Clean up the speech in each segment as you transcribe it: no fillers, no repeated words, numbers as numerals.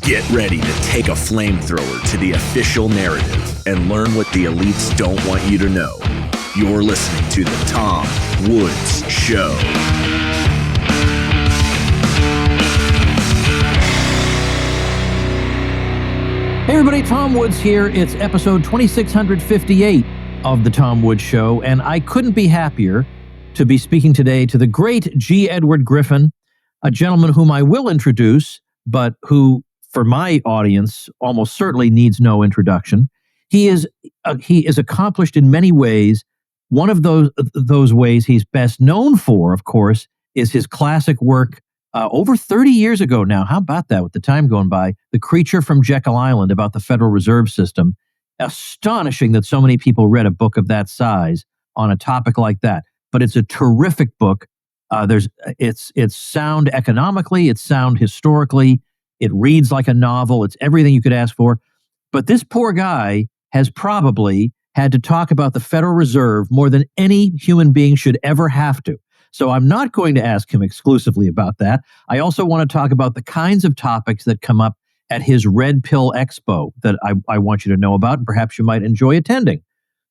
Get ready to take a flamethrower to the official narrative and learn what the elites don't want you to know. You're listening to The Tom Woods Show. Hey everybody, Tom Woods here. It's episode 2658 of The Tom Woods Show, and I couldn't be happier to be speaking today to the great G. Edward Griffin, a gentleman whom I will introduce, but who, for my audience, almost certainly needs no introduction. He is accomplished in many ways. One of those ways he's best known for, of course, is his classic work over 30 years ago now. How about that, with the time going by? The Creature from Jekyll Island, about the Federal Reserve System. Astonishing that so many people read a book of that size on a topic like that. But it's a terrific book. It's sound economically, it's sound historically, it reads like a novel, it's everything you could ask for. But this poor guy has probably had to talk about the Federal Reserve more than any human being should ever have to. So I'm not going to ask him exclusively about that. I also want to talk about the kinds of topics that come up at his Red Pill Expo that I want you to know about, and perhaps you might enjoy attending.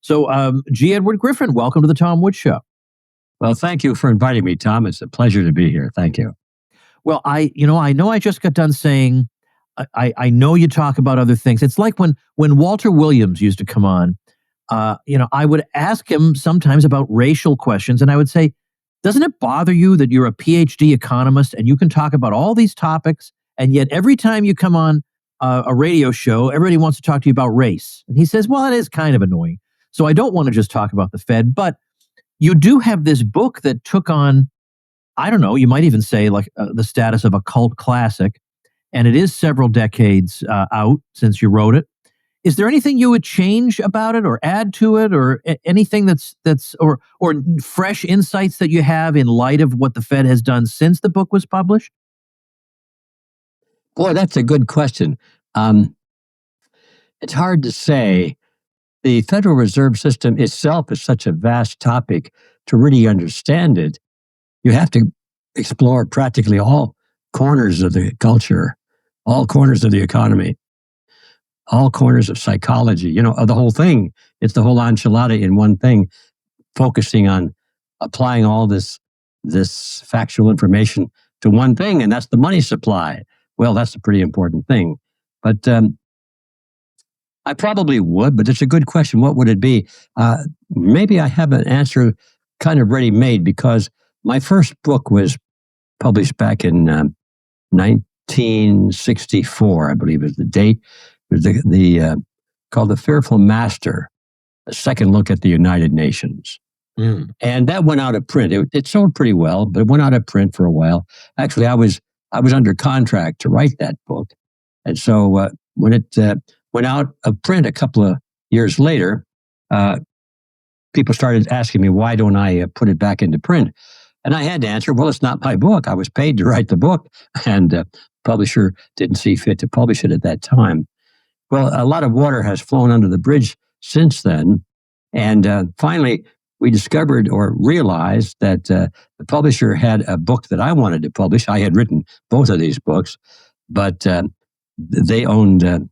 So, G. Edward Griffin, welcome to the Tom Woods Show. Well, thank you for inviting me, Tom. It's a pleasure to be here. Thank you. Well, I know I just got done saying, I know you talk about other things. It's like when Walter Williams used to come on, I would ask him sometimes about racial questions, and I would say, doesn't it bother you that you're a PhD economist and you can talk about all these topics, and yet every time you come on a radio show, everybody wants to talk to you about race? And he says, well, it is kind of annoying. So I don't want to just talk about the Fed, but you do have this book that took on, I don't know, you might even say like the status of a cult classic, and it is several decades out since you wrote it. Is there anything you would change about it or add to it, or anything that's or fresh insights that you have in light of what the Fed has done since the book was published? Boy, that's a good question. It's hard to say. The Federal Reserve System itself is such a vast topic. To really understand it, you have to explore practically all corners of the culture, all corners of the economy, all corners of psychology, of the whole thing. It's the whole enchilada in one thing, focusing on applying all this factual information to one thing, and that's the money supply. Well, that's a pretty important thing. But I probably would, but it's a good question. What would it be? Maybe I have an answer kind of ready-made, because my first book was published back in 1964, I believe is the date. It was called The Fearful Master, a second look at the United Nations. Mm. And that went out of print. It sold pretty well, but it went out of print for a while. Actually, I was under contract to write that book. And so when it went out of print a couple of years later, people started asking me, why don't I put it back into print? And I had to answer, well, it's not my book. I was paid to write the book, and publisher didn't see fit to publish it at that time. Well, a lot of water has flown under the bridge since then. And finally, we discovered or realized that the publisher had a book that I wanted to publish. I had written both of these books, but they owned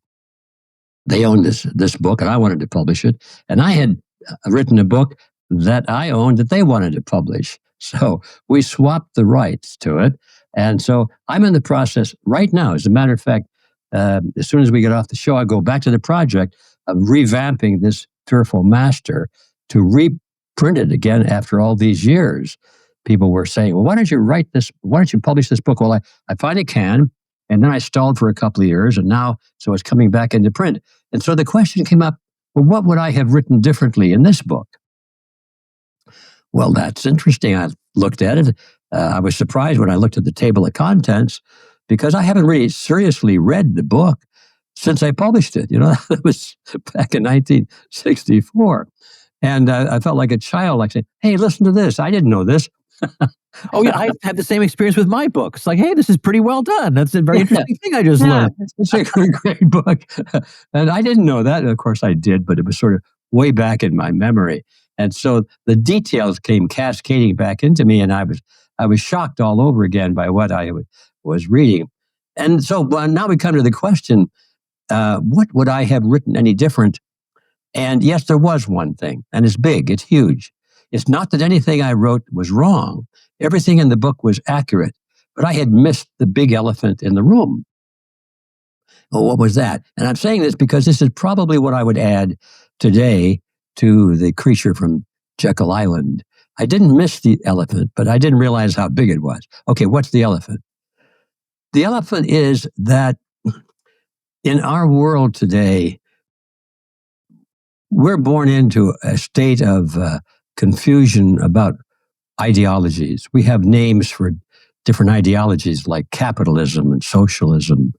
this book, and I wanted to publish it. And I had written a book that I owned that they wanted to publish. So we swapped the rights to it. And so I'm in the process right now. As a matter of fact, as soon as we get off the show, I go back to the project of revamping this Fearful Master to reprint it again after all these years. People were saying, well, why don't you write this? Why don't you publish this book? Well, I finally can. And then I stalled for a couple of years, and now, so it's coming back into print. And so the question came up, well, what would I have written differently in this book? Well, that's interesting. I looked at it. I was surprised when I looked at the table of contents, because I haven't really seriously read the book since I published it. It was back in 1964. And I felt like a child, like saying, hey, listen to this. I didn't know this. Oh, yeah, I've had the same experience with my book. It's like, hey, this is pretty well done. That's a very interesting thing I just learned. It's a great book. And I didn't know that. Of course, I did, but it was sort of way back in my memory. And so the details came cascading back into me, and I was shocked all over again by what I was reading. And so now we come to the question, what would I have written any different? And yes, there was one thing, and it's big, it's huge. It's not that anything I wrote was wrong. Everything in the book was accurate, but I had missed the big elephant in the room. Well, what was that? And I'm saying this because this is probably what I would add today to the creature from Jekyll Island. I didn't miss the elephant, but I didn't realize how big it was. Okay, what's the elephant? The elephant is that in our world today, we're born into a state of confusion about ideologies. We have names for different ideologies like capitalism and socialism,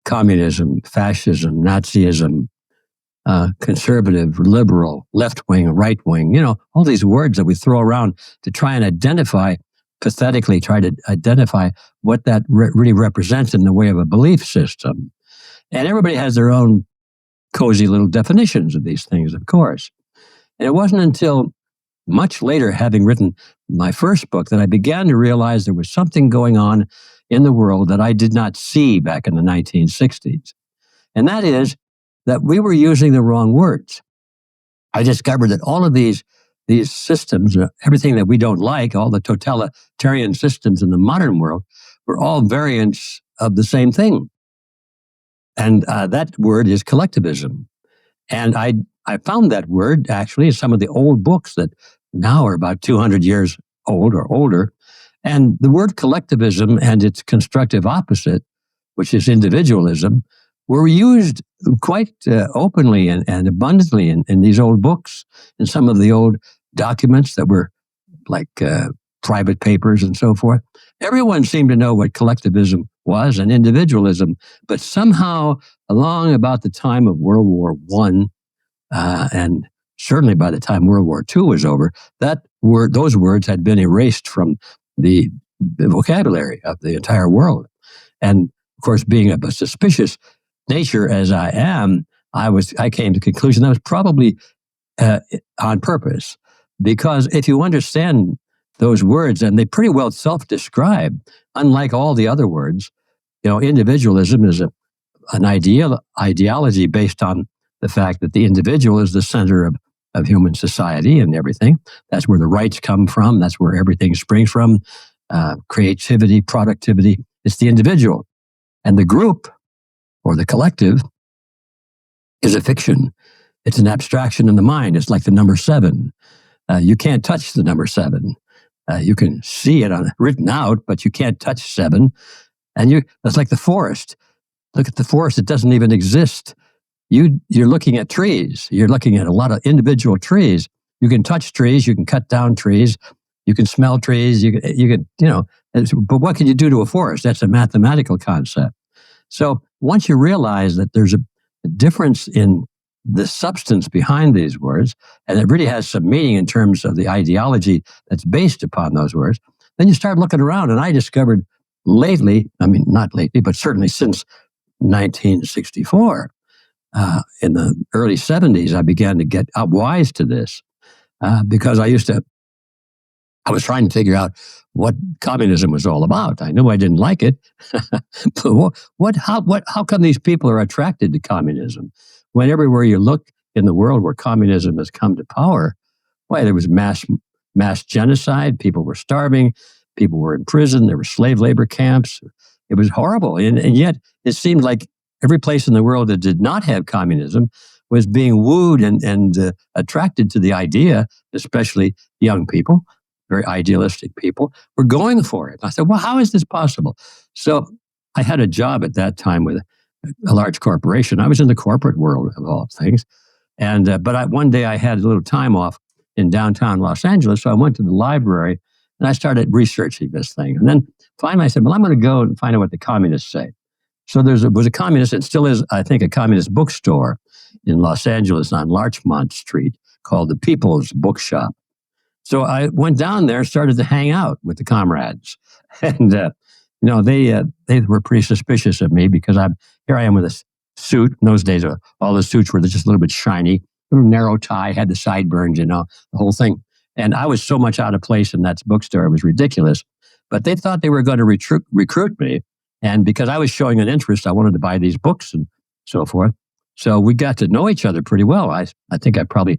communism, fascism, Nazism, conservative, liberal, left-wing, right-wing, all these words that we throw around to try and identify, pathetically try to identify what that really represents in the way of a belief system. And everybody has their own cozy little definitions of these things, of course. And it wasn't until much later, having written my first book, that I began to realize there was something going on in the world that I did not see back in the 1960s. And that is that we were using the wrong words. I discovered that all of these systems, everything that we don't like, all the totalitarian systems in the modern world, were all variants of the same thing. And that word is collectivism. And I found that word actually in some of the old books that now are about 200 years old or older. And the word collectivism and its constructive opposite, which is individualism, were used quite openly and abundantly in these old books, in some of the old documents that were like private papers and so forth. Everyone seemed to know what collectivism was and individualism, but somehow along about the time of World War I, and certainly by the time World War II was over, those words had been erased from the vocabulary of the entire world. And of course, being a suspicious nature as I am, I came to the conclusion that was probably on purpose, because if you understand those words, and they pretty well self-describe, unlike all the other words, individualism is an ideology based on the fact that the individual is the center of human society and everything. That's where the rights come from. That's where everything springs from. Creativity, productivity. It's the individual. And the group, or the collective, is a fiction. It's an abstraction in the mind. It's like the number 7. You can't touch the number 7. You can see it written out, but you can't touch 7. And that's like the forest. Look at the forest. It doesn't even exist. You're looking at trees. You're looking at a lot of individual trees. You can touch trees. You can cut down trees. You can smell trees. You can, but what can you do to a forest? That's a mathematical concept. So once you realize that there's a difference in the substance behind these words, and it really has some meaning in terms of the ideology that's based upon those words, then you start looking around. And I discovered lately, not lately, but certainly since 1964, in the early 70s, I began to get wise to this because I was trying to figure out what communism was all about. I knew I didn't like it, but how come these people are attracted to communism? When everywhere you look in the world where communism has come to power, why, there was mass genocide, people were starving, people were in prison, there were slave labor camps. It was horrible. And yet it seemed like every place in the world that did not have communism was being wooed and attracted to the idea, especially young people, very idealistic people, were going for it. I said, well, how is this possible? So I had a job at that time with a large corporation. I was in the corporate world of all things. But one day I had a little time off in downtown Los Angeles, so I went to the library and I started researching this thing. And then finally I said, well, I'm going to go and find out what the communists say. So there was a communist, it still is, I think, a communist bookstore in Los Angeles on Larchmont Street called the People's Bookshop. So I went down there and started to hang out with the comrades. And, they were pretty suspicious of me because here I am with a suit. In those days, all the suits were just a little bit shiny, little narrow tie, had the sideburns, the whole thing. And I was so much out of place in that bookstore, it was ridiculous. But they thought they were going to recruit me And because I was showing an interest, I wanted to buy these books and so forth. So we got to know each other pretty well. I think I probably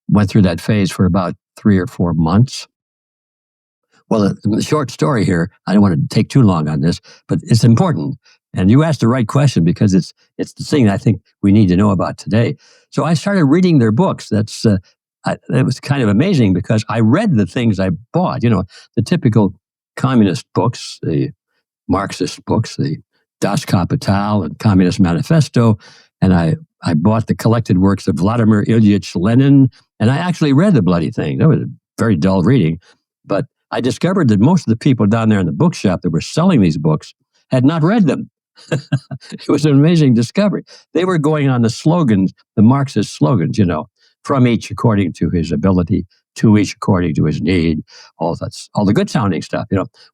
went through that phase for about 3 or 4 months. Well, the short story here, I don't want to take too long on this, but it's important. And you asked the right question because it's the thing that I think we need to know about today. So I started reading their books. It was kind of amazing because I read the things I bought, the typical communist books, the Marxist books, the Das Kapital and Communist Manifesto. And I bought the collected works of Vladimir Ilyich Lenin, and I actually read the bloody thing. That was very dull reading. But I discovered that most of the people down there in the bookshop that were selling these books had not read them. It was an amazing discovery. They were going on the slogans, the Marxist slogans, from each according to his ability, to each according to his need, all the good sounding stuff.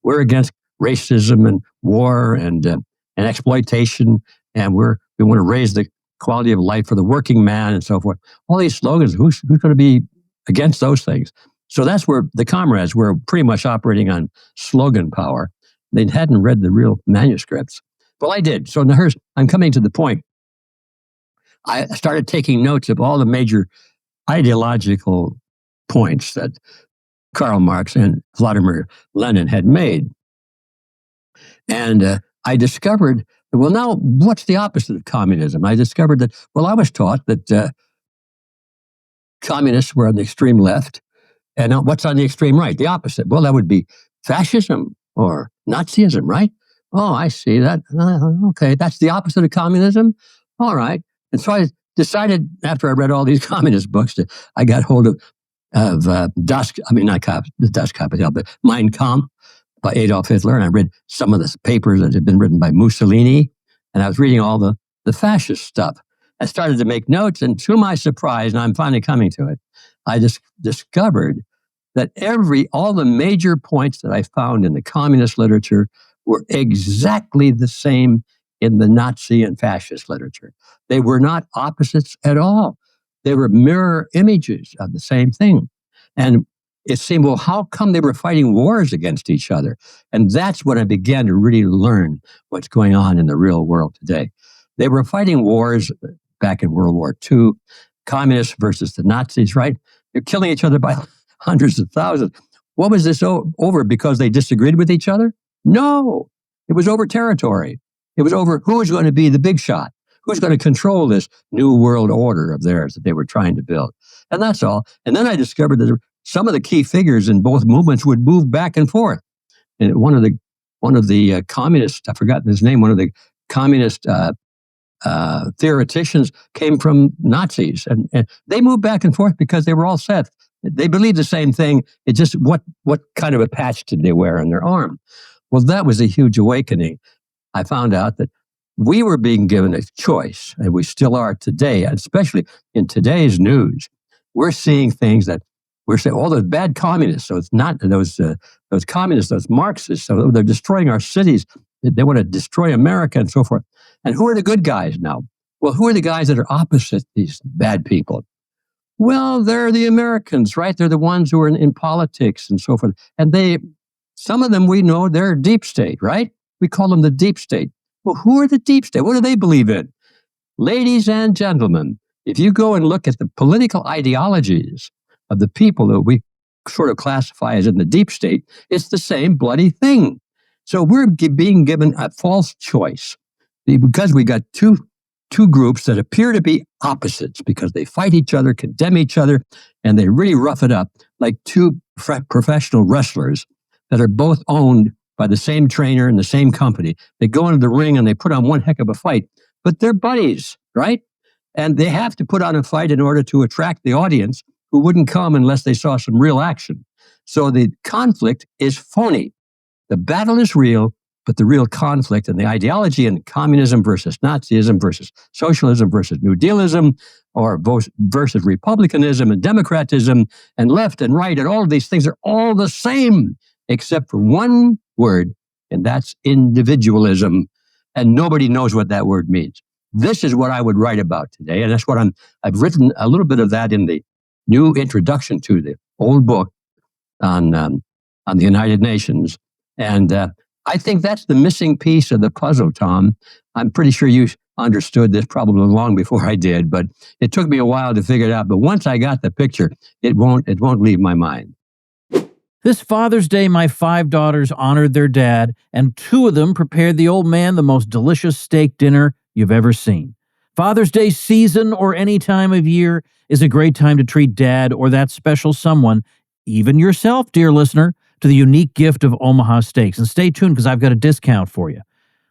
We're against racism and war and exploitation, and we want to raise the quality of life for the working man and so forth. All these slogans, who's going to be against those things? So that's where the comrades were pretty much operating on slogan power. They hadn't read the real manuscripts. Well, I did. So now I'm coming to the point. I started taking notes of all the major ideological points that Karl Marx and Vladimir Lenin had made. And I discovered, well, now what's the opposite of communism? I discovered that, I was taught that communists were on the extreme left. And what's on the extreme right? The opposite. Well, that would be fascism or Nazism, right? Oh, I see that. Okay, that's the opposite of communism? All right. And so I decided, after I read all these communist books, that I got hold of Das Kapital, but Mein Kampf by Adolf Hitler, and I read some of the papers that had been written by Mussolini, and I was reading all the fascist stuff. I started to make notes, and to my surprise, and I'm finally coming to it, I just discovered that all the major points that I found in the communist literature were exactly the same in the Nazi and fascist literature. They were not opposites at all. They were mirror images of the same thing. And it seemed, how come they were fighting wars against each other? And that's when I began to really learn what's going on in the real world today. They were fighting wars back in World War II, communists versus the Nazis, right? They're killing each other by hundreds of thousands. What was this over? Because they disagreed with each other? No, it was over territory. It was over who was going to be the big shot, who's going to control this new world order of theirs that they were trying to build. And that's all. And then I discovered that some of the key figures in both movements would move back and forth. And one of the communists, I've forgotten his name, one of the communist theoreticians came from Nazis, and they moved back and forth because they were all set. They believed the same thing. It just what kind of a patch did they wear on their arm? Well, that was a huge awakening. I found out that we were being given a choice, and we still are today, especially in today's news. We're seeing things that we're saying, those bad communists. So it's not those communists, those Marxists. So they're destroying our cities. They want to destroy America and so forth. And who are the good guys now? Well, who are the guys that are opposite these bad people? Well, they're the Americans, right? They're the ones who are in politics and so forth. And some of them we know they're deep state, right? We call them the deep state. Well, who are the deep state? What do they believe in? Ladies and gentlemen, if you go and look at the political ideologies of the people that we sort of classify as in the deep state, it's the same bloody thing. So we're being given a false choice because we got two groups that appear to be opposites because they fight each other, condemn each other, and they really rough it up like two professional wrestlers that are both owned by the same trainer and the same company. They go into the ring and they put on one heck of a fight, but they're buddies, right? And they have to put on a fight in order to attract the audience who wouldn't come unless they saw some real action. So the conflict is phony. The battle is real, but the real conflict and the ideology in communism versus Nazism versus socialism versus New Dealism or versus republicanism and democratism and left and right and all of these things are all the same except for one word, and that's individualism. And nobody knows what that word means. This is what I would write about today, and that's what I've written a little bit of that in the new introduction to the old book on the United Nations. And I think that's the missing piece of the puzzle, Tom. I'm pretty sure you understood this probably long before I did, but it took me a while to figure it out. But once I got the picture, it won't leave my mind. This Father's Day, my 5 daughters honored their dad, and 2 of them prepared the old man the most delicious steak dinner you've ever seen. Father's Day season or any time of year is a great time to treat dad or that special someone, even yourself, dear listener, to the unique gift of Omaha steaks. And stay tuned because I've got a discount for you.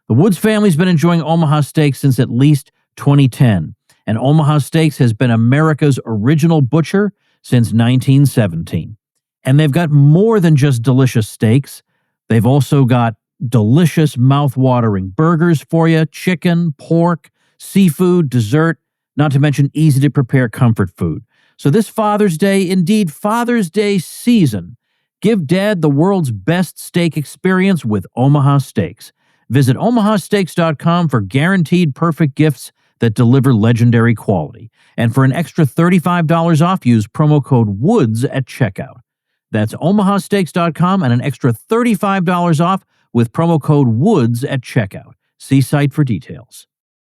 The Woods family's been enjoying Omaha steaks since at least 2010, and Omaha Steaks has been America's original butcher since 1917. And they've got more than just delicious steaks. They've also got delicious, mouth-watering burgers for you, chicken, pork, seafood, dessert, not to mention easy-to-prepare comfort food. So this Father's Day, indeed Father's Day season, give Dad the world's best steak experience with Omaha Steaks. Visit omahasteaks.com for guaranteed perfect gifts that deliver legendary quality. And for an extra $35 off, use promo code WOODS at checkout. That's omahasteaks.com and an extra $35 off with promo code WOODS at checkout. See site for details.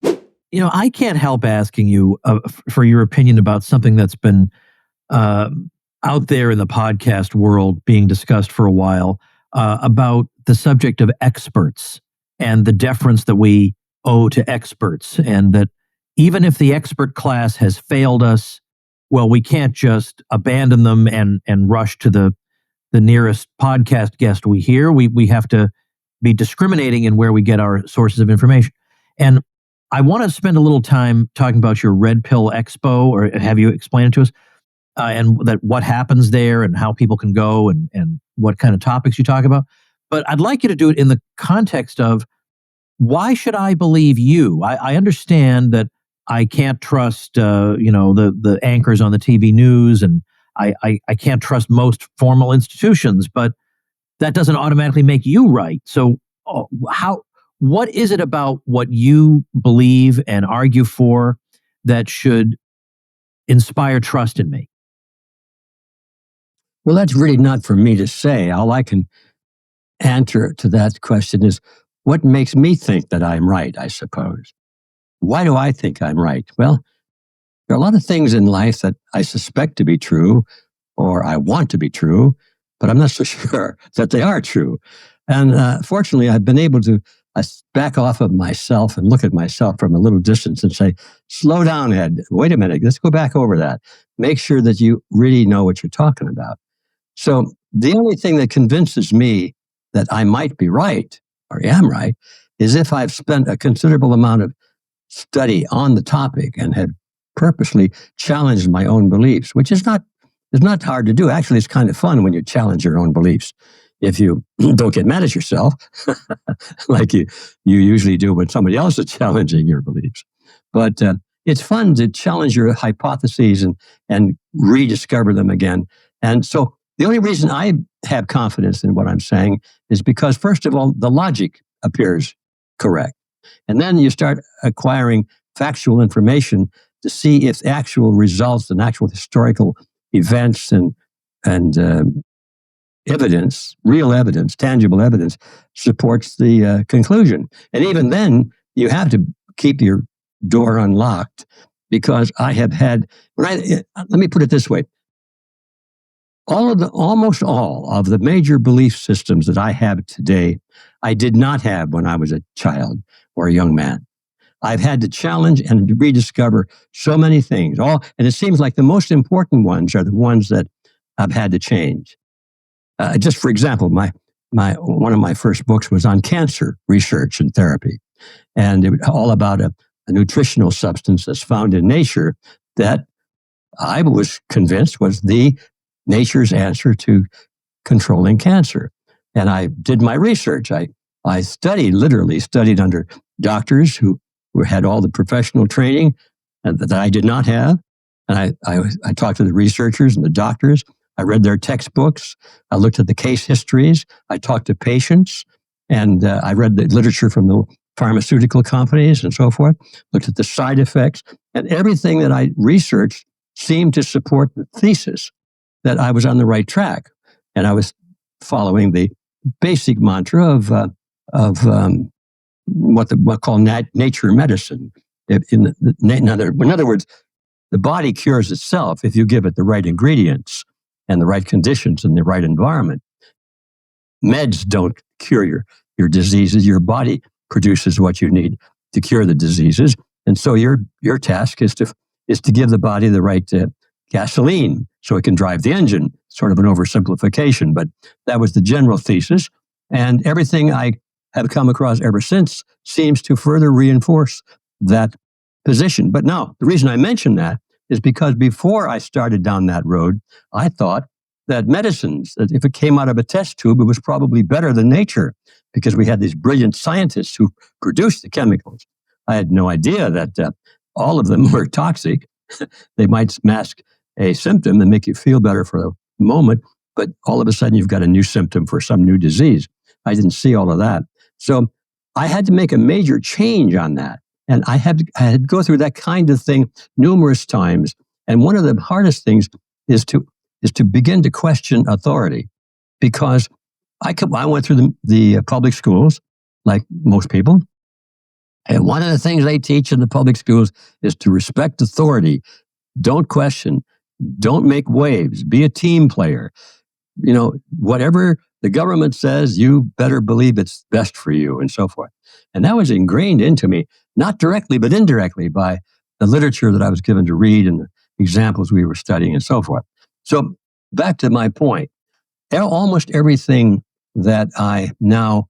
You know, I can't help asking you for your opinion about something that's been out there in the podcast world being discussed for a while about the subject of experts and the deference that we owe to experts, and that even if the expert class has failed us, well, we can't just abandon them and rush to the nearest podcast guest we hear. We have to be discriminating in where we get our sources of information. And I want to spend a little time talking about your Red Pill Expo, or have you explain it to us, and that what happens there and how people can go and what kind of topics you talk about. But I'd like you to do it in the context of, why should I believe you? I understand that I can't trust, the anchors on the TV news, and I can't trust most formal institutions, but that doesn't automatically make you right. So what is it about what you believe and argue for that should inspire trust in me? Well, that's really not for me to say. All I can answer to that question is, what makes me think that I'm right, I suppose. Why do I think I'm right? Well, there are a lot of things in life that I suspect to be true, or I want to be true, but I'm not so sure that they are true. And fortunately, I've been able to back off of myself and look at myself from a little distance and say, slow down, Ed. Wait a minute. Let's go back over that. Make sure that you really know what you're talking about. So the only thing that convinces me that I might be right, or am right, is if I've spent a considerable amount of study on the topic and have purposely challenged my own beliefs, which is not hard to do. Actually, it's kind of fun when you challenge your own beliefs. If you don't get mad at yourself, like you usually do when somebody else is challenging your beliefs. But it's fun to challenge your hypotheses and rediscover them again. And so the only reason I have confidence in what I'm saying is because, first of all, the logic appears correct. And then you start acquiring factual information to see if actual results and actual historical events and evidence, real evidence, tangible evidence, supports the conclusion. And even then, you have to keep your door unlocked, because I have had, let me put it this way. Almost all of the major belief systems that I have today, I did not have when I was a child or a young man. I've had to challenge and rediscover so many things. And it seems like the most important ones are the ones that I've had to change. Just for example, one of my first books was on cancer research and therapy, and it was all about a nutritional substance that's found in nature that I was convinced was nature's answer to controlling cancer. And I did my research. I literally studied under doctors who had all the professional training that I did not have. And I talked to the researchers and the doctors. I read their textbooks. I looked at the case histories. I talked to patients, and I read the literature from the pharmaceutical companies and so forth, looked at the side effects, and everything that I researched seemed to support the thesis that I was on the right track. And I was following the basic mantra of what called nature medicine. In other words, the body cures itself if you give it the right ingredients and the right conditions and the right environment. Meds don't cure your diseases. Your body produces what you need to cure the diseases. And so your task is to give the body the right gasoline so it can drive the engine. Sort of an oversimplification, but that was the general thesis. And everything I have come across ever since seems to further reinforce that position. But now, the reason I mention that is because before I started down that road, I thought that medicines, that if it came out of a test tube, it was probably better than nature because we had these brilliant scientists who produced the chemicals. I had no idea that all of them were toxic. They might mask a symptom and make you feel better for a moment, but all of a sudden you've got a new symptom for some new disease. I didn't see all of that. So I had to make a major change on that. And I had to go through that kind of thing numerous times. And one of the hardest things is to begin to question authority, because I went through the public schools like most people. And one of the things they teach in the public schools is to respect authority. Don't question. Don't make waves. Be a team player. Whatever the government says, you better believe it's best for you, and so forth. And that was ingrained into me, not directly, but indirectly by the literature that I was given to read and the examples we were studying and so forth. So back to my point, almost everything that I now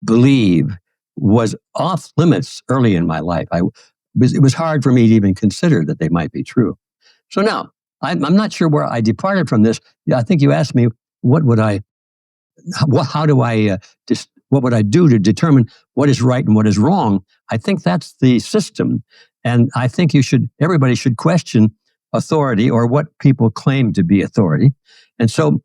believe was off limits early in my life. It was hard for me to even consider that they might be true. So now, I'm not sure where I departed from this. I think you asked me, what would I do to determine what is right and what is wrong? I think that's the system. And I think everybody should question authority or what people claim to be authority. And so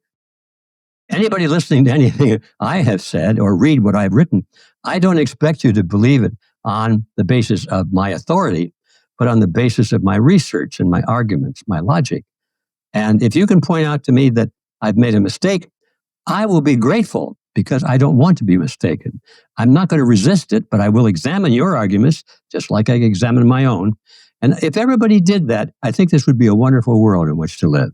anybody listening to anything I have said or read what I've written, I don't expect you to believe it on the basis of my authority, but on the basis of my research and my arguments, my logic. And if you can point out to me that I've made a mistake, I will be grateful, because I don't want to be mistaken. I'm not going to resist it, but I will examine your arguments just like I examine my own. And if everybody did that, I think this would be a wonderful world in which to live.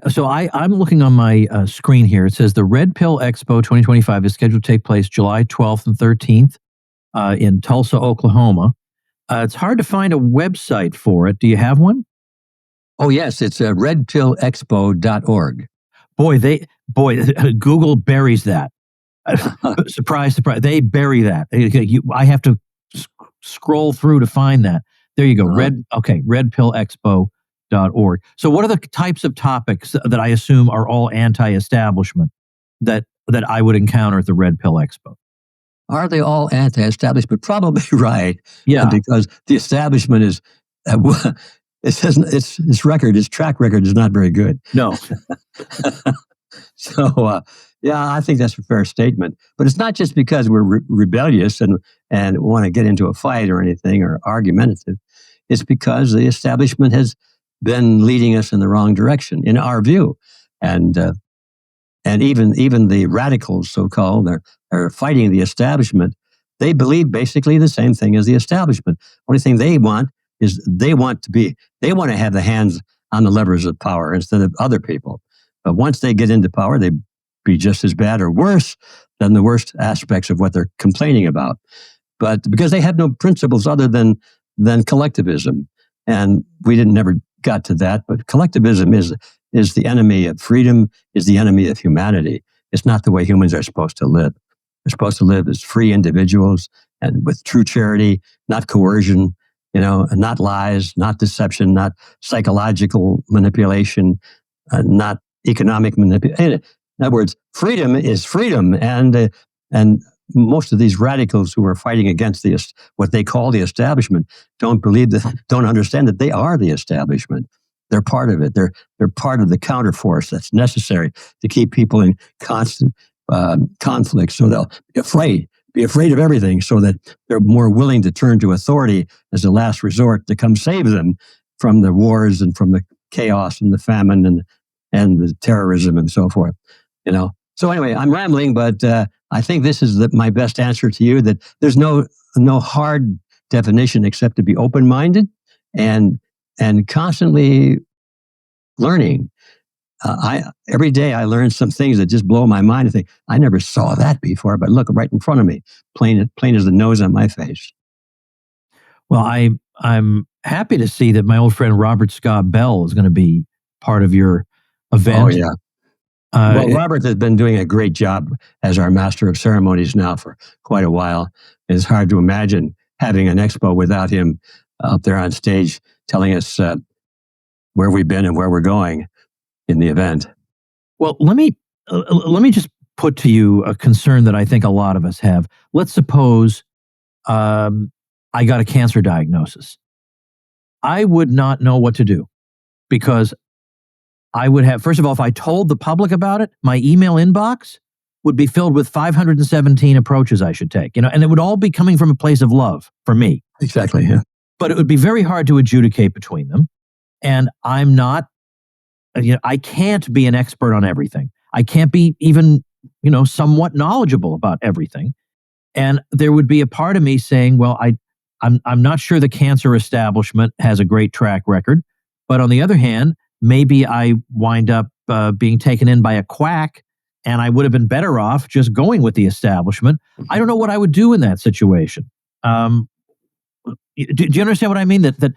So I'm looking on my screen here. It says the Red Pill Expo 2025 is scheduled to take place July 12th and 13th in Tulsa, Oklahoma. It's hard to find a website for it. Do you have one? Oh, yes. It's redpillexpo.org. Boy, Google buries that. Surprise, surprise. They bury that. I have to scroll through to find that. There you go. Redpillexpo.org. So what are the types of topics that I assume are all anti-establishment that I would encounter at the Red Pill Expo? Are they all anti-establishment? Probably right. Yeah. Because the establishment is, its track record is not very good. No. So, I think that's a fair statement. But it's not just because we're rebellious and want to get into a fight or anything or argumentative. It's because the establishment has been leading us in the wrong direction, in our view. And even the radicals, so-called, are fighting the establishment. They believe basically the same thing as the establishment. Only thing they want is they want to have the hands on the levers of power instead of other people. But once they get into power, they be just as bad or worse than the worst aspects of what they're complaining about. But because they have no principles other than collectivism, and we never got to that. But collectivism is the enemy of freedom, is the enemy of humanity. It's not the way humans are supposed to live. They're supposed to live as free individuals and with true charity, not coercion, not lies, not deception, not psychological manipulation, not economic manipulation. In other words, freedom is freedom. And most of these radicals who are fighting against what they call the establishment don't understand that they are the establishment. They're part of it. They're part of the counterforce that's necessary to keep people in constant conflict. So they'll be afraid of everything, so that they're more willing to turn to authority as a last resort to come save them from the wars and from the chaos and the famine and the terrorism and so forth. So anyway, I'm rambling, but I think this is my best answer to you, that there's no hard definition except to be open-minded and constantly learning. Every day I learn some things that just blow my mind. I think, I never saw that before, but look, right in front of me, plain as the nose on my face. Well, I'm happy to see that my old friend Robert Scott Bell is going to be part of your event. Oh, yeah. Well, Robert has been doing a great job as our master of ceremonies now for quite a while. It's hard to imagine having an expo without him up there on stage telling us where we've been and where we're going in the event. Well, let me just put to you a concern that I think a lot of us have. Let's suppose I got a cancer diagnosis. I would not know what to do, because I would have, first of all, if I told the public about it, my email inbox would be filled with 517 approaches I should take, and it would all be coming from a place of love for me. Exactly, yeah. But it would be very hard to adjudicate between them. And I'm not, I can't be an expert on everything. I can't be even, somewhat knowledgeable about everything. And there would be a part of me saying, well, I'm not sure the cancer establishment has a great track record. But on the other hand, maybe I wind up being taken in by a quack, and I would have been better off just going with the establishment. I don't know what I would do in that situation. Do you understand what I mean? That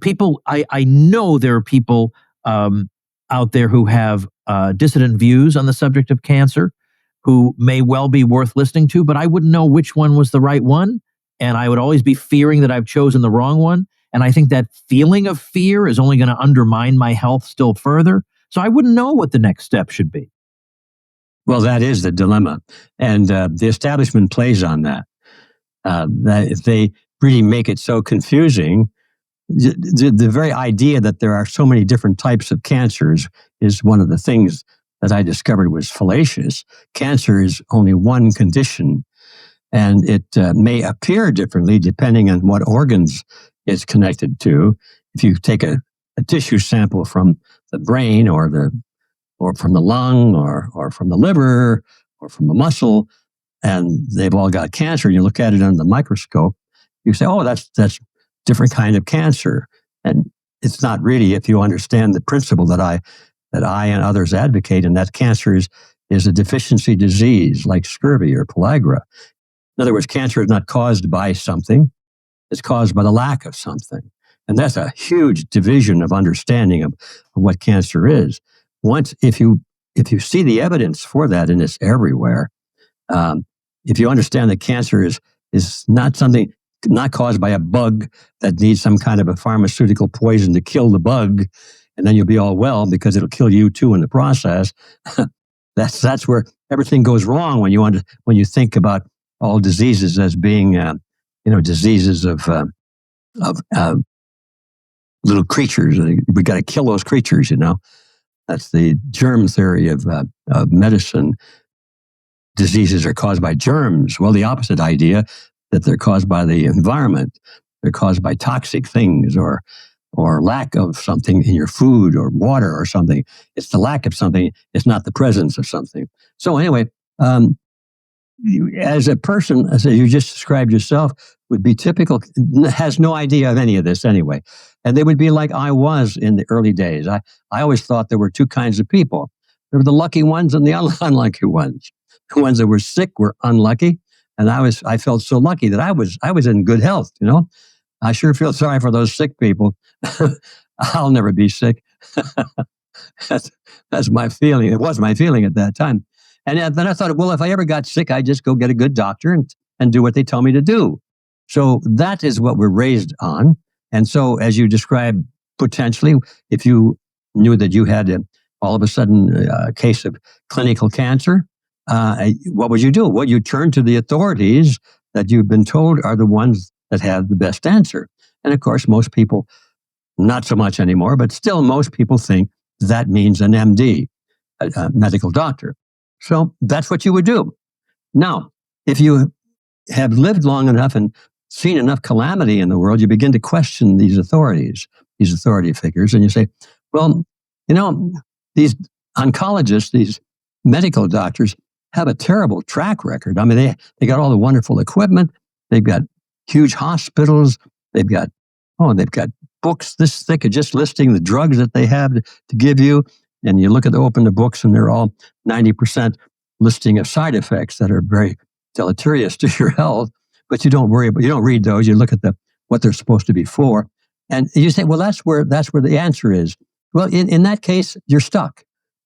people, I know there are people out there who have dissident views on the subject of cancer, who may well be worth listening to, but I wouldn't know which one was the right one. And I would always be fearing that I've chosen the wrong one. And I think that feeling of fear is only going to undermine my health still further. So I wouldn't know what the next step should be. Well, that is the dilemma. And the establishment plays on that. That if they really make it so confusing, the very idea that there are so many different types of cancers is one of the things that I discovered was fallacious. Cancer is only one condition, and it may appear differently depending on what organs it's connected to. If you take a tissue sample from the brain or from the lung or from the liver or from the muscle, and they've all got cancer, and you look at it under the microscope, you say, oh, that's different kind of cancer. And it's not really, if you understand the principle that I and others advocate, and that cancer is a deficiency disease like scurvy or pellagra. In other words, cancer is not caused by something, it's caused by the lack of something. And that's a huge division of understanding of what cancer is. Once, if you see the evidence for that, and it's everywhere, if you understand that cancer is not something, not caused by a bug that needs some kind of a pharmaceutical poison to kill the bug, and then you'll be all well because it'll kill you too in the process. That's where everything goes wrong when you think about all diseases as being diseases of little creatures. We got to kill those creatures. That's the germ theory of medicine. Diseases are caused by germs. Well, the opposite idea, that they're caused by the environment. They're caused by toxic things or lack of something in your food or water or something. It's the lack of something. It's not the presence of something. So anyway, as a person, as you just described yourself, would be typical, has no idea of any of this anyway. And they would be like I was in the early days. I always thought there were two kinds of people. There were the lucky ones and the unlucky ones. The ones that were sick were unlucky. And I felt so lucky that I was in good health, I sure feel sorry for those sick people. I'll never be sick. That's my feeling. It was my feeling at that time. And then I thought, well, if I ever got sick, I'd just go get a good doctor and do what they tell me to do. So that is what we're raised on. And so as you described, potentially, if you knew that you had all of a sudden a case of clinical cancer, what would you do? Well, you turn to the authorities that you've been told are the ones that have the best answer. And of course, most people, not so much anymore, but still most people think that means an MD, a medical doctor. So that's what you would do. Now, if you have lived long enough and seen enough calamity in the world, you begin to question these authority figures, and you say, well, these oncologists, these medical doctors, have a terrible track record. I mean, they got all the wonderful equipment. They've got huge hospitals. They've got books this thick of just listing the drugs that they have to give you. And you open the books, and they're all 90% listing of side effects that are very deleterious to your health. But you don't read those. You look at what they're supposed to be for. And you say, well, that's where the answer is. Well, in that case, you're stuck.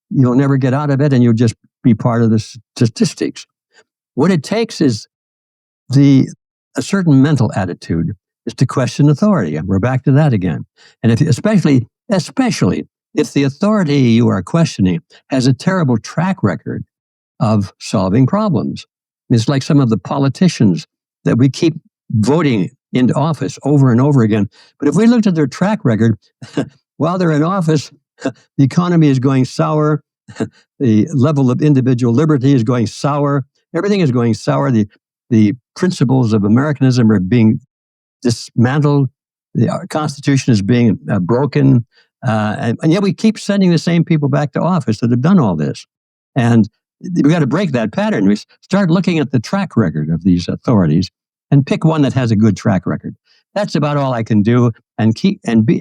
You'll never get out of it, and you'll just be part of the statistics. What it takes is a certain mental attitude is to question authority. And we're back to that again. And especially if the authority you are questioning has a terrible track record of solving problems. It's like some of the politicians that we keep voting into office over and over again. But if we looked at their track record, while they're in office, the economy is going sour. The level of individual liberty is going sour. Everything is going sour. The principles of Americanism are being dismantled. The Constitution is being broken. And yet we keep sending the same people back to office that have done all this. And we got to break that pattern. We start looking at the track record of these authorities and pick one that has a good track record. That's about all I can do. And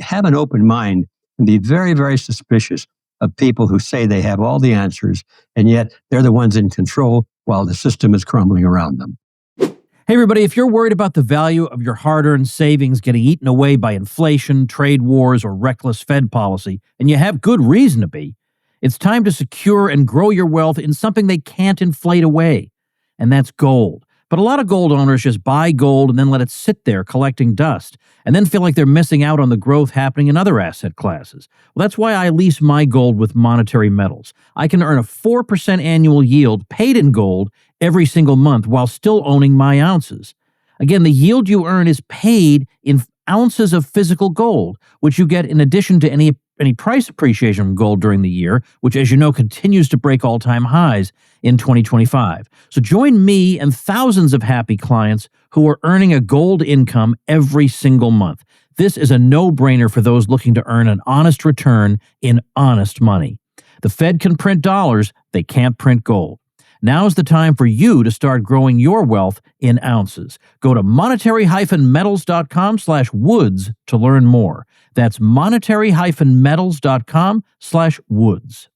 have an open mind and be very, very suspicious of people who say they have all the answers, and yet they're the ones in control while the system is crumbling around them. Hey, everybody, if you're worried about the value of your hard-earned savings getting eaten away by inflation, trade wars, or reckless Fed policy, and you have good reason to be, it's time to secure and grow your wealth in something they can't inflate away, and that's gold. But a lot of gold owners just buy gold and then let it sit there collecting dust, and then feel like they're missing out on the growth happening in other asset classes. Well, that's why I lease my gold with Monetary Metals. I can earn a 4% annual yield paid in gold every single month while still owning my ounces. Again, the yield you earn is paid in ounces of physical gold, which you get in addition to any price appreciation from gold during the year, which, as you know, continues to break all-time highs in 2025. So join me and thousands of happy clients who are earning a gold income every single month. This is a no-brainer for those looking to earn an honest return in honest money. The Fed can print dollars, they can't print gold. Now's the time for you to start growing your wealth in ounces. Go to monetary-metals.com/woods to learn more. That's monetary-metals.com/woods.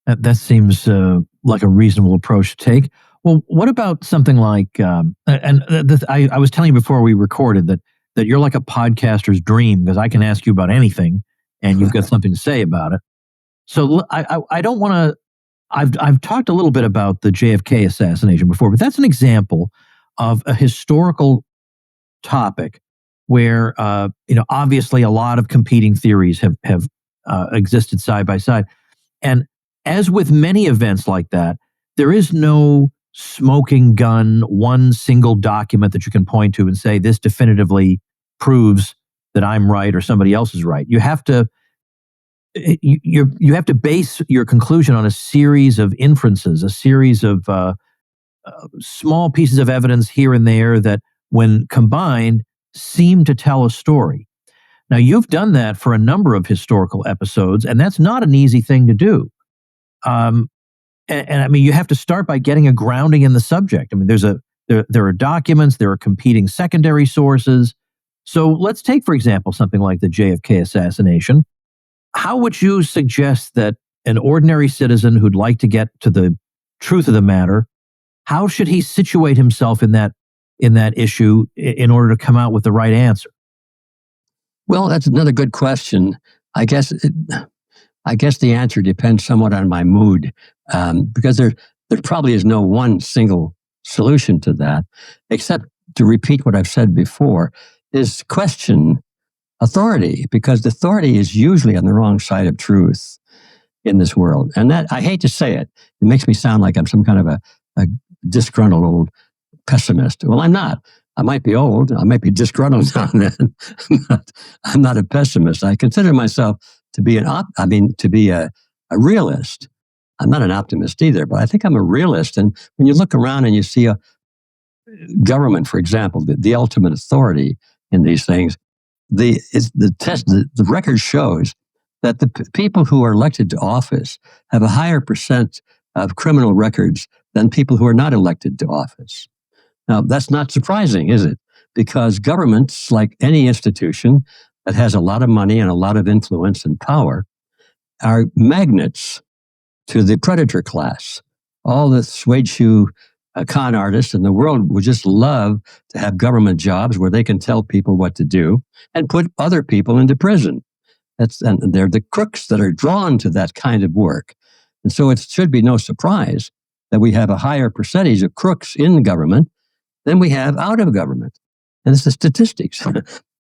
That seems like a reasonable approach to take. Well, what about something like, I was telling you before we recorded that you're like a podcaster's dream, because I can ask you about anything and you've got something to say about it. So I don't want to, I've talked a little bit about the JFK assassination before, but that's an example of a historical topic where, obviously a lot of competing theories have existed side by side. And as with many events like that, there is no smoking gun, one single document that you can point to and say, this definitively proves that I'm right or somebody else is right. You have to base your conclusion on a series of inferences, a series of small pieces of evidence here and there that, when combined, seem to tell a story. Now, you've done that for a number of historical episodes, and that's not an easy thing to do. And I mean, you have to start by getting a grounding in the subject. I mean, there are documents, there are competing secondary sources. So let's take, for example, something like the JFK assassination. How would you suggest that an ordinary citizen who'd like to get to the truth of the matter, how should he situate himself in that issue in order to come out with the right answer? Well, that's another good question. I guess the answer depends somewhat on my mood, because there probably is no one single solution to that, except to repeat what I've said before, is question authority, because the authority is usually on the wrong side of truth in this world. And that, I hate to say it, it makes me sound like I'm some kind of a disgruntled old pessimist. Well, I'm not. I might be old, I might be disgruntled now and then, but I'm not a pessimist. I consider myself to be a realist. I'm not an optimist either, but I think I'm a realist. And when you look around and you see a government, for example, the ultimate authority in these things, the record shows that the people who are elected to office have a higher percent of criminal records than people who are not elected to office. Now, that's not surprising, is it? Because governments, like any institution that has a lot of money and a lot of influence and power, are magnets to the predator class. All the suede shoe con artists in the world would just love to have government jobs where they can tell people what to do and put other people into prison. And they're the crooks that are drawn to that kind of work. And so it should be no surprise that we have a higher percentage of crooks in government than we have out of government. And it's the statistics.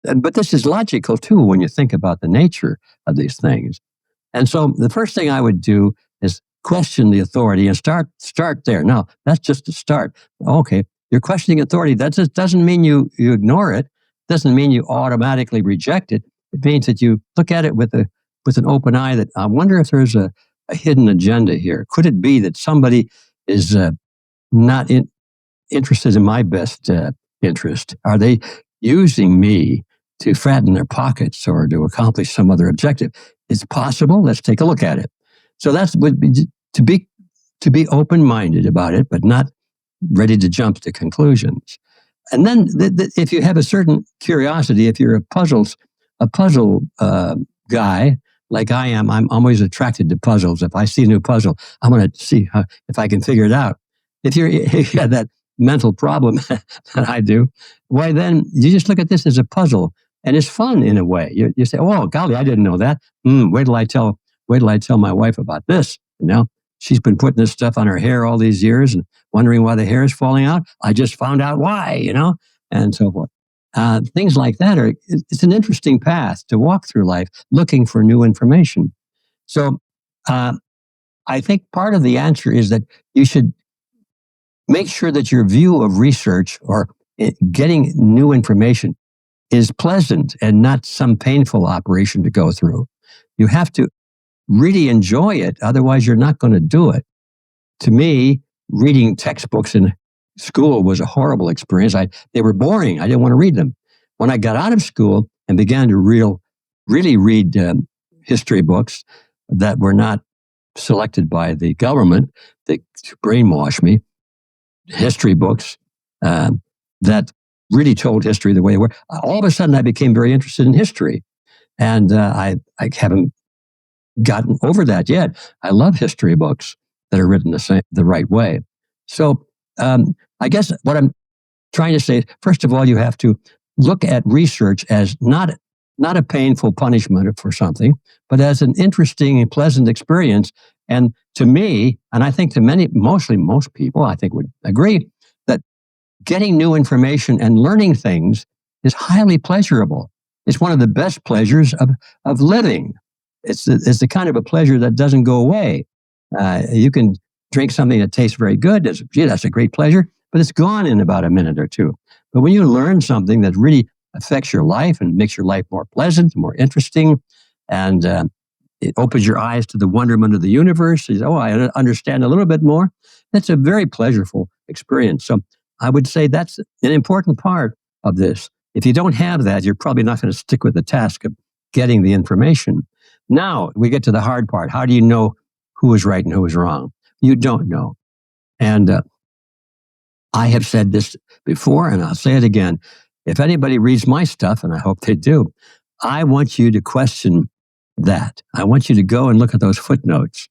But this is logical, too, when you think about the nature of these things. And so the first thing I would do is question the authority and start there. Now, that's just a start. Okay, you're questioning authority. That just doesn't mean you ignore it. Doesn't mean you automatically reject it. It means that you look at it with an open eye that I wonder if there's a hidden agenda here. Could it be that somebody is not interested in my best interest? Are they using me to fatten their pockets or to accomplish some other objective? It's possible. Let's take a look at it. So that's would be to be open-minded about it, but not ready to jump to conclusions. And then if you have a certain curiosity, if you're a puzzle guy like I am, I'm always attracted to puzzles. If I see a new puzzle, I'm going to see if I can figure it out. If you have that mental problem that I do, why then you just look at this as a puzzle, and it's fun in a way. You say, "Oh, golly, I didn't know that. Wait till I tell my wife about this." You know, she's been putting this stuff on her hair all these years and wondering why the hair is falling out. I just found out why, you know, and so forth. Things like that it's an interesting path to walk through life, looking for new information. So I think part of the answer is that you should make sure that your view of research or getting new information is pleasant and not some painful operation to go through. You have to really enjoy it, otherwise you're not going to do it. To me, reading textbooks in school was a horrible experience. They were boring. I didn't want to read them. When I got out of school and began to really read history books that were not selected by the government to brainwash me, history books that really told history the way it were, all of a sudden I became very interested in history. And I haven't gotten over that yet. I love history books that are written the right way. So I guess what I'm trying to say is, first of all, you have to look at research as not a painful punishment for something, but as an interesting and pleasant experience. And to me, and I think to most people, I think would agree, that getting new information and learning things is highly pleasurable. It's one of the best pleasures of living. It's the kind of a pleasure that doesn't go away. You can drink something that tastes very good. That's a great pleasure, but it's gone in about a minute or two. But when you learn something that really affects your life and makes your life more pleasant, more interesting, and it opens your eyes to the wonderment of the universe, you say, "Oh, I understand a little bit more." That's a very pleasurable experience. So I would say that's an important part of this. If you don't have that, you're probably not going to stick with the task of getting the information. Now we get to the hard part. How do you know who is right and who is wrong? You don't know. And I have said this before, and I'll say it again. If anybody reads my stuff, and I hope they do, I want you to question that. I want you to go and look at those footnotes.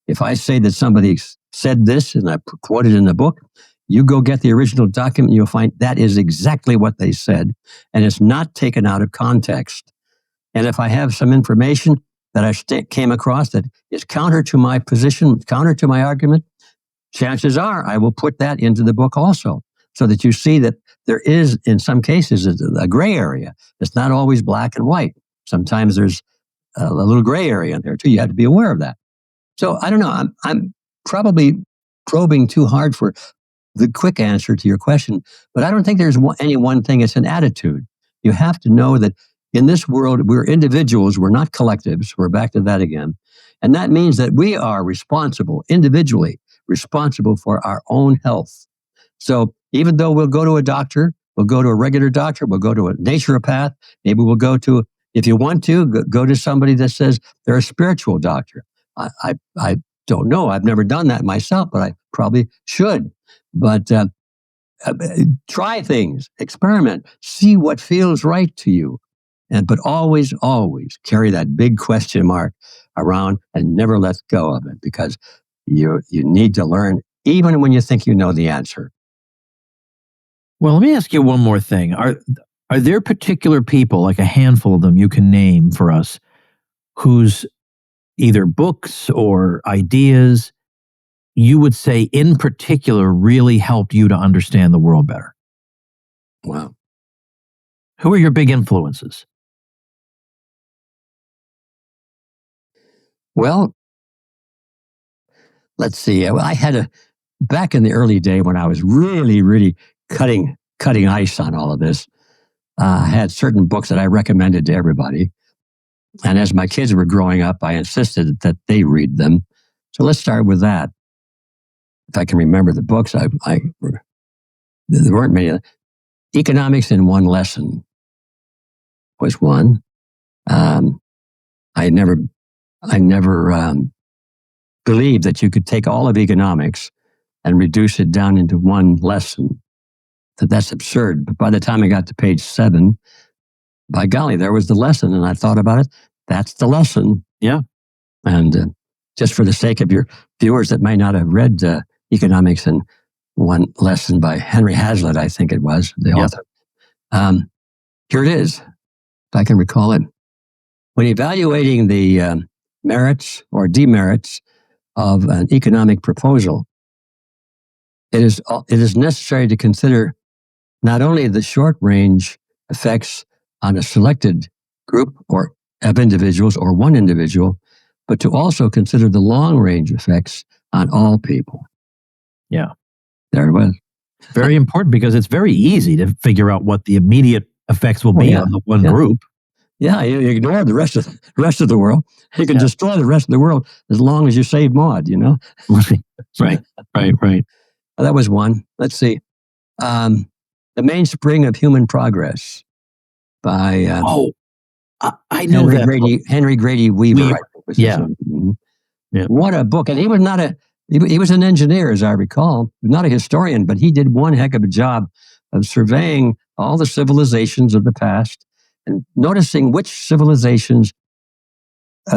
If I say that somebody said this, and I quote it in the book, you go get the original document, and you'll find that is exactly what they said, and it's not taken out of context. And if I have some information that I came across that is counter to my position, counter to my argument, chances are I will put that into the book also, so that you see that there is, in some cases, a gray area. It's not always black and white. Sometimes there's a little gray area in there too. You have to be aware of that. So I don't know. I'm probably probing too hard for the quick answer to your question, but I don't think there's any one thing. It's an attitude. You have to know that in this world, we're individuals. We're not collectives. We're back to that again. And that means that we are responsible, individually responsible for our own health. So even though we'll go to a doctor, we'll go to a regular doctor, we'll go to a naturopath, maybe we'll go to, if you want to, go to somebody that says they're a spiritual doctor. I don't know. I've never done that myself, but I probably should. But try things, experiment, see what feels right to you. But always, always carry that big question mark around and never let go of it, because you need to learn even when you think you know the answer. Well, let me ask you one more thing. Are there particular people, like a handful of them you can name for us, whose either books or ideas you would say in particular really helped you to understand the world better? Wow. Who are your big influences? Well, let's see. I had back in the early day when I was really, really cutting ice on all of this, I had certain books that I recommended to everybody. And as my kids were growing up, I insisted that they read them. So let's start with that. If I can remember the books, there weren't many. Economics in One Lesson was one. I never believed that you could take all of economics and reduce it down into one lesson. That's absurd. But by the time I got to page 7, by golly, there was the lesson. And I thought about it. That's the lesson. Yeah. And just for the sake of your viewers that may not have read Economics in One Lesson by Henry Hazlitt, I think it was, the author. Here it is, if I can recall it. When evaluating the merits or demerits of an economic proposal, it is necessary to consider not only the short-range effects on a selected group or of individuals or one individual, but to also consider the long-range effects on all people. Yeah. There it was. Very important, because it's very easy to figure out what the immediate effects will be on the one group. Yeah, you ignore the rest of the world. You can destroy the rest of the world as long as you save Maud, Right. That was one. Let's see. The Mainspring of Human Progress by I know Henry Grady Weaver. I think was his name. Mm-hmm. Yeah. What a book. And he was not he was an engineer, as I recall, not a historian, but he did one heck of a job of surveying all the civilizations of the past and noticing which civilizations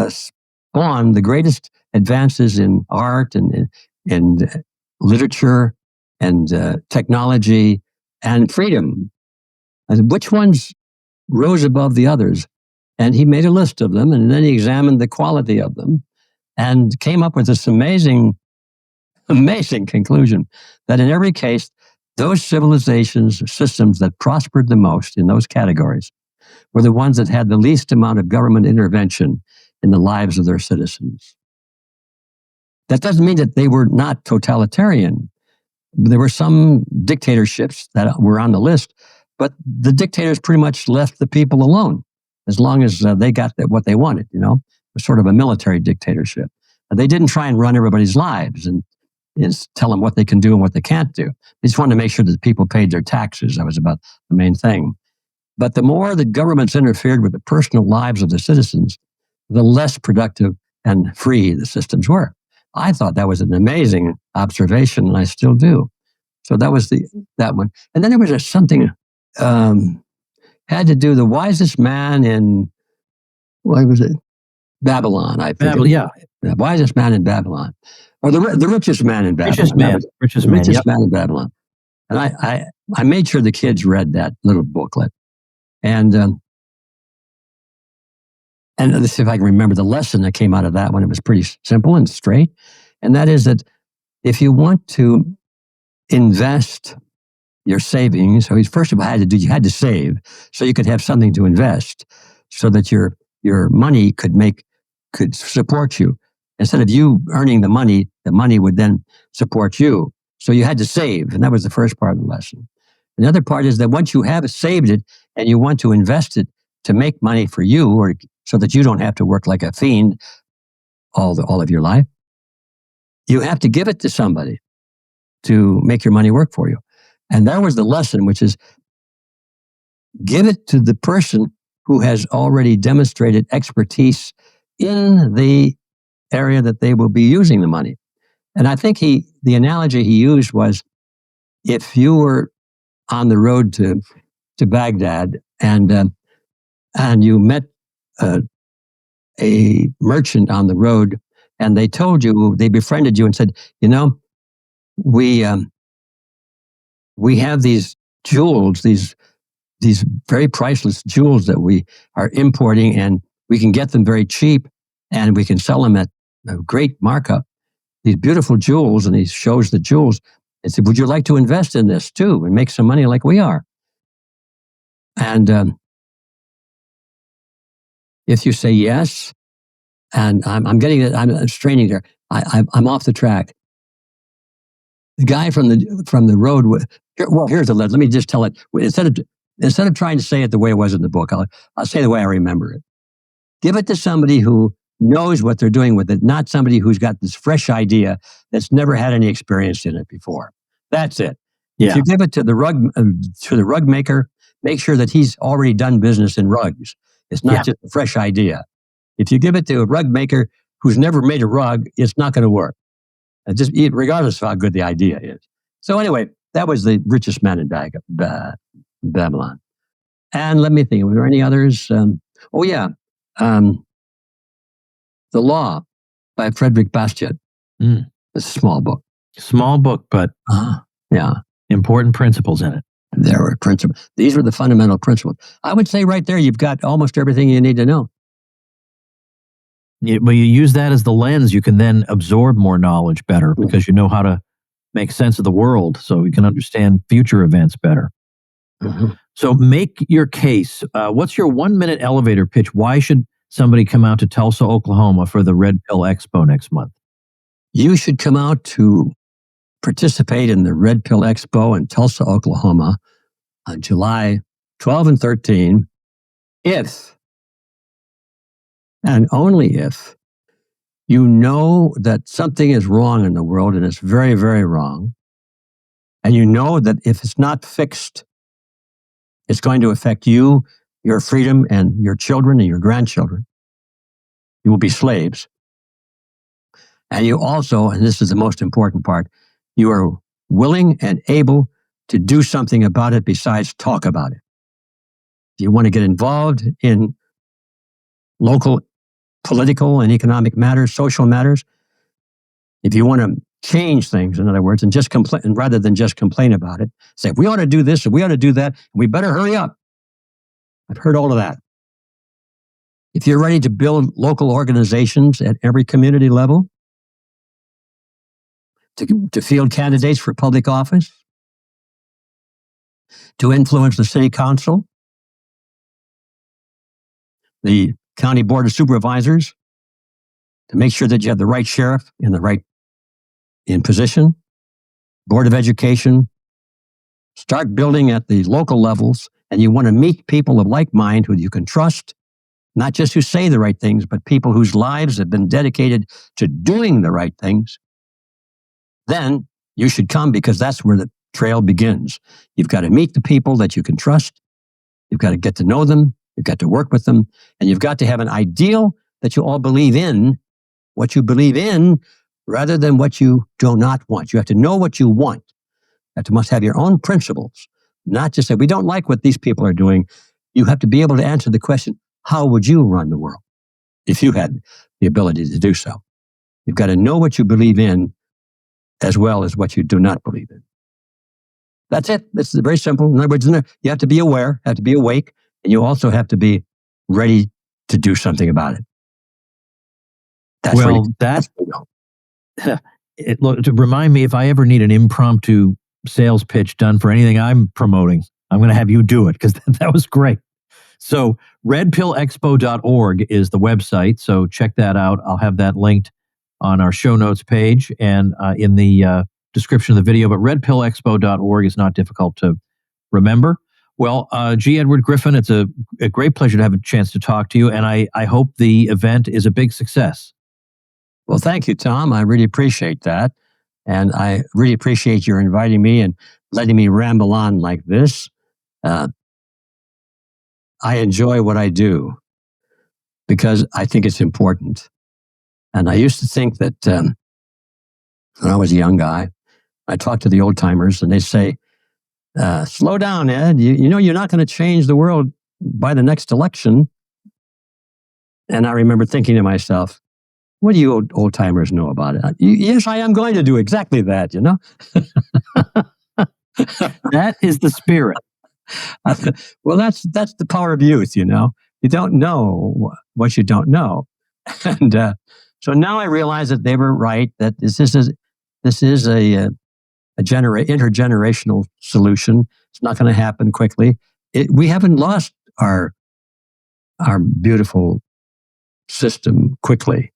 spawned the greatest advances in art and literature and technology and freedom. And which ones rose above the others? And he made a list of them, and then he examined the quality of them and came up with this amazing conclusion that in every case, those civilizations, systems that prospered the most in those categories were the ones that had the least amount of government intervention in the lives of their citizens. That doesn't mean that they were not totalitarian. There were some dictatorships that were on the list, but the dictators pretty much left the people alone as long as they got what they wanted, It was sort of a military dictatorship. They didn't try and run everybody's lives and tell them what they can do and what they can't do. They just wanted to make sure that people paid their taxes. That was about the main thing. But the more the governments interfered with the personal lives of the citizens, the less productive and free the systems were. I thought that was an amazing observation, and I still do. So that was that one. And then there was something had to do the wisest man in, what was it? Babylon, I think. The wisest man in Babylon. Or the richest man in Babylon. Richest man in Babylon. And I made sure the kids read that little booklet. And let's see if I can remember the lesson that came out of that one. It was pretty simple and straight. And that is that if you want to invest your savings, so first of all, you had to save so you could have something to invest, so that your money could support you. Instead of you earning the money would then support you. So you had to save, and that was the first part of the lesson. Another part is that once you have saved it and you want to invest it to make money for you, or so that you don't have to work like a fiend all of your life, you have to give it to somebody to make your money work for you. And that was the lesson, which is give it to the person who has already demonstrated expertise in the area that they will be using the money. And I think the analogy he used was, if you were on the road to Baghdad and you met a merchant on the road, and they befriended you and said, we have these jewels, these very priceless jewels that we are importing, and we can get them very cheap, and we can sell them at a great markup. These beautiful jewels, and he shows the jewels. I said, would you like to invest in this too and make some money like we are? And if you say yes, and I'm getting it, I'm straining there. I'm off the track. The guy from the road. Here's the letter. Let me just tell it. Instead of trying to say it the way it was in the book, I'll say the way I remember it. Give it to somebody who knows what they're doing with it, not somebody who's got this fresh idea that's never had any experience in it before. That's it. Yeah. If you give it to the rug maker, make sure that he's already done business in rugs. It's not just a fresh idea. If you give it to a rug maker who's never made a rug, it's not going to work. Regardless of how good the idea is. So anyway, that was the richest man in Babylon. And let me think, were there any others? The Law by Frederick Bastiat. It's a small book. Small book, but important principles in it. There were principles. These were the fundamental principles. I would say right there, you've got almost everything you need to know. Well, you use that as the lens, you can then absorb more knowledge better because you know how to make sense of the world, so you can understand future events better. Mm-hmm. So make your case. What's your 1-minute elevator pitch? Why should somebody come out to Tulsa, Oklahoma for the Red Pill Expo next month? You should come out to participate in the Red Pill Expo in Tulsa, Oklahoma on July 12 and 13 if, and only if, you know that something is wrong in the world, and it's very, very wrong. And you know that if it's not fixed, it's going to affect you, your freedom, and your children and your grandchildren. You will be slaves. And you also, and this is the most important part, you are willing and able to do something about it besides talk about it. If you want to get involved in local political and economic matters, social matters, if you want to change things, in other words, and just complain, rather than just complain about it, say, we ought to do this, or we ought to do that, and we better hurry up. I've heard all of that. If you're ready to build local organizations at every community level, to field candidates for public office, to influence the city council, the county board of supervisors, to make sure that you have the right sheriff in position, board of education, start building at the local levels, and you want to meet people of like mind who you can trust, not just who say the right things, but people whose lives have been dedicated to doing the right things, then you should come, because that's where the trail begins. You've got to meet the people that you can trust. You've got to get to know them. You've got to work with them. And you've got to have an ideal that you all believe in, what you believe in, rather than what you do not want. You have to know what you want. You must have your own principles, not just say, we don't like what these people are doing. You have to be able to answer the question, how would you run the world if you had the ability to do so? You've got to know what you believe in as well as what you do not believe in. That's it. This is very simple. In other words, you have to be aware, have to be awake, and you also have to be ready to do something about it. To remind me, if I ever need an impromptu sales pitch done for anything I'm promoting, I'm going to have you do it, because that was great. So redpillexpo.org is the website. So check that out. I'll have that linked on our show notes page and in the description of the video. But redpillexpo.org is not difficult to remember. Well, G. Edward Griffin, it's a great pleasure to have a chance to talk to you. And I hope the event is a big success. Well, thank you, Tom. I really appreciate that. And I really appreciate your inviting me and letting me ramble on like this. I enjoy what I do because I think it's important. And I used to think that when I was a young guy. I talked to the old timers, and they say, slow down, Ed. You know you're not going to change the world by the next election. And I remember thinking to myself, what do you old timers know about it? Yes, I am going to do exactly that, you know? That is the spirit. Well, that's the power of youth, you know? You don't know what you don't know. And so now I realize that they were right, that this is a intergenerational solution. It's not going to happen quickly. We haven't lost our beautiful system quickly.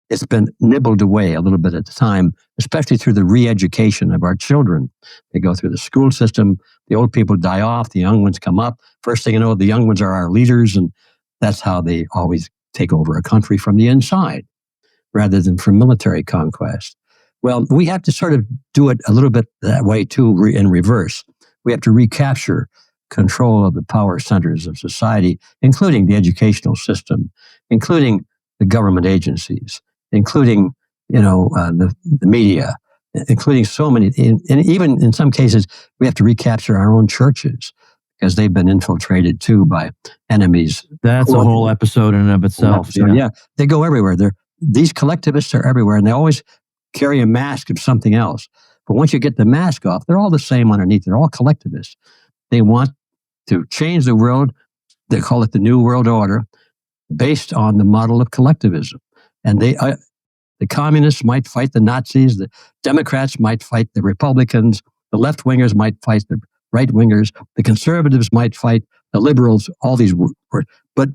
It's been nibbled away a little bit at a time, especially through the re-education of our children. They go through the school system, the old people die off, the young ones come up. First thing you know, the young ones are our leaders, and that's how they always take over a country from the inside, rather than from military conquest. Well, we have to sort of do it a little bit that way too, in reverse. We have to recapture control of the power centers of society, including the educational system, including the government agencies, including, the media, including so many, and even in some cases, we have to recapture our own churches because they've been infiltrated too by enemies. That's a whole episode in and of itself. Yeah, they go everywhere. These collectivists are everywhere, and they always carry a mask of something else. But once you get the mask off, they're all the same underneath. They're all collectivists. They want to change the world. They call it the New World Order, based on the model of collectivism. And the communists might fight the Nazis, the Democrats might fight the Republicans, the left-wingers might fight the right-wingers, the conservatives might fight the liberals, all these words. But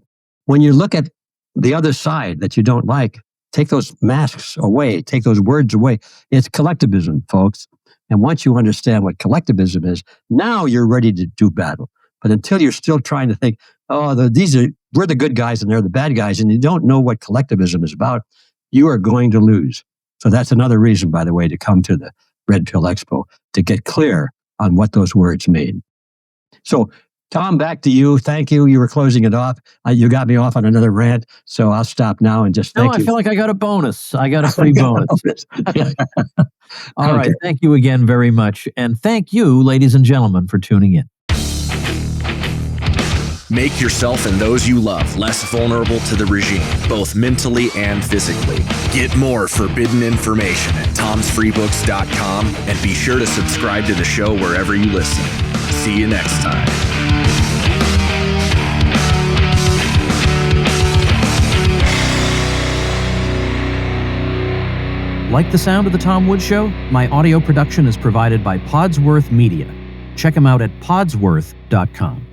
when you look at the other side that you don't like, take those masks away, take those words away. It's collectivism, folks. And once you understand what collectivism is, now you're ready to do battle. But until you're still trying to think, we're the good guys and they're the bad guys, and you don't know what collectivism is about, you are going to lose. So that's another reason, by the way, to come to the Red Pill Expo, to get clear on what those words mean. So, Tom, back to you. Thank you. You were closing it off. You got me off on another rant, so I'll stop now and just thank you. I feel like I got a bonus. I got a free bonus. All right. Thank you again very much. And thank you, ladies and gentlemen, for tuning in. Make yourself and those you love less vulnerable to the regime, both mentally and physically. Get more forbidden information at tomsfreebooks.com, and be sure to subscribe to the show wherever you listen. See you next time. Like the sound of The Tom Woods Show? My audio production is provided by Podsworth Media. Check them out at podsworth.com.